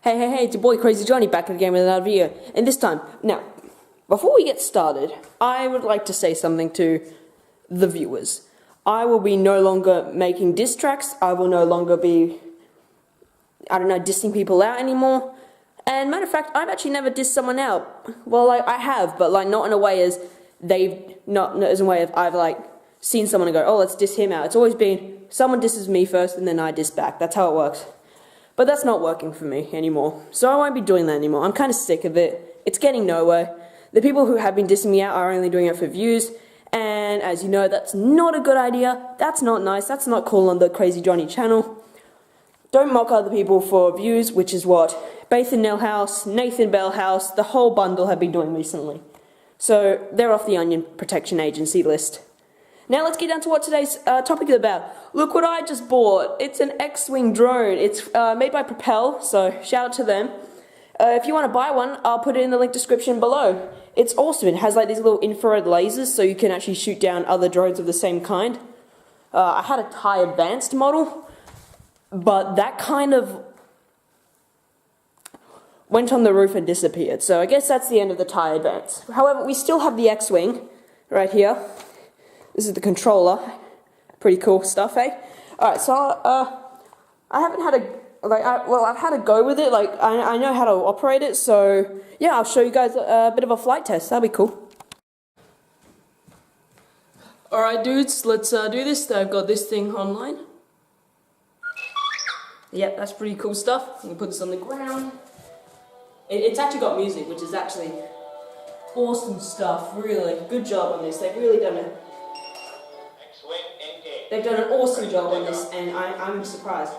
Hey, it's your boy Crazy Johnny back again with another video. And this time, now, before we get started, I would like to say something to the viewers. I will be no longer making diss tracks. I will no longer be, dissing people out anymore. And matter of fact, I've actually never dissed someone out. Well, I have, but not in a way as not as a way of I've seen someone and go, oh, let's diss him out. It's always been someone disses me first and then I diss back. That's how it works. But that's not working for me anymore, so I won't be doing that anymore. I'm kind of sick of it. It's getting nowhere. The people who have been dissing me out are only doing it for views, and as you know, that's not a good idea. That's not nice. That's not cool on the Crazy Johnny channel. Don't mock other people for views, which is what Bathan Nellhouse, Nathan Bellhouse, the whole bundle have been doing recently. So they're off the Onion Protection Agency list. Now let's get down to what today's topic is about. Look what I just bought. It's an X-Wing drone. It's made by Propel, so shout out to them. If you want to buy one, I'll put it in the link description below. It's awesome. It has these little infrared lasers, so you can actually shoot down other drones of the same kind. I had a Thai Advanced model, but that kind of went on the roof and disappeared. So I guess that's the end of the Thai Advanced. However, we still have the X-Wing right here. This is the controller. Pretty cool stuff, eh? Alright, so, I haven't had I've had a go with it, I know how to operate it, so, yeah, I'll show you guys a bit of a flight test, that'll be cool. Alright dudes, let's do this. I've got this thing online. Yep, that's pretty cool stuff. I'm gonna put this on the ground. It's actually got music, which is actually awesome stuff, really. Good job on this, they've really done it. They've done an awesome job on this, and I'm surprised.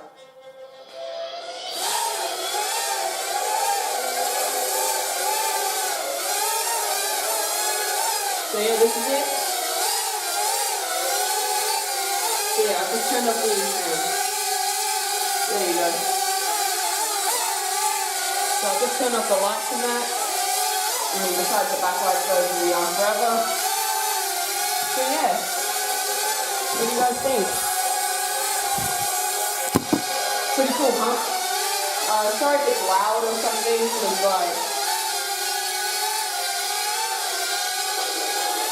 So yeah, this is it. So yeah, I've just turned off the there you go. So I've just turned off the lights and that. And then besides the backlight goes to be on forever. So yeah. What do you guys think? Pretty cool, huh? Sorry if it's loud or something, because I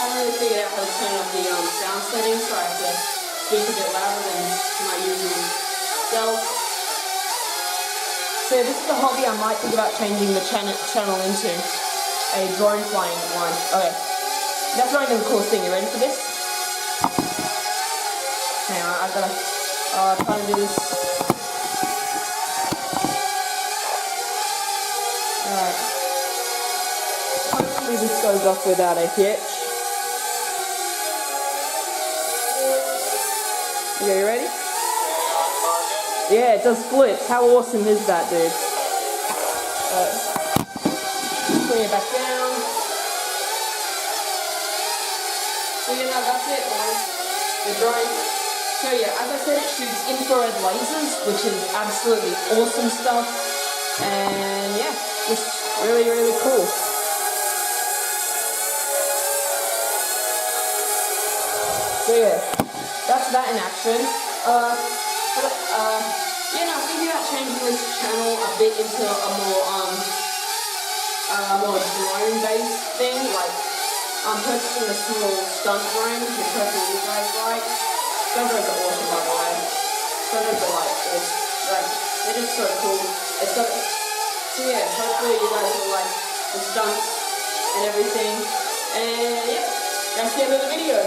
haven't really figured out how to turn off the sound settings, so I have to speak a bit louder than my usual self. So this is a hobby I might think about changing the channel into a drone flying one. Okay, that's not even the coolest thing. You ready for this? Hang on, I've got to try to do this. Alright. Hopefully this goes off without a hitch. Okay, you ready? Yeah, it does flips. How awesome is that, dude? Bring it back down. So you know, that's it, boys. The drone. So yeah, as I said, it shoots infrared lasers, which is absolutely awesome stuff, and yeah, just really, really cool. So yeah, that's that in action. Thinking about changing this channel a bit into a more drone-based thing, I'm purchasing a small stunt drone, which hopefully you guys like. Stunt drones are awesome, by the way. Stunt drones are awesome. They're just so cool. So yeah, hopefully you guys will like the stunts and everything. And yeah, that's the end of the video.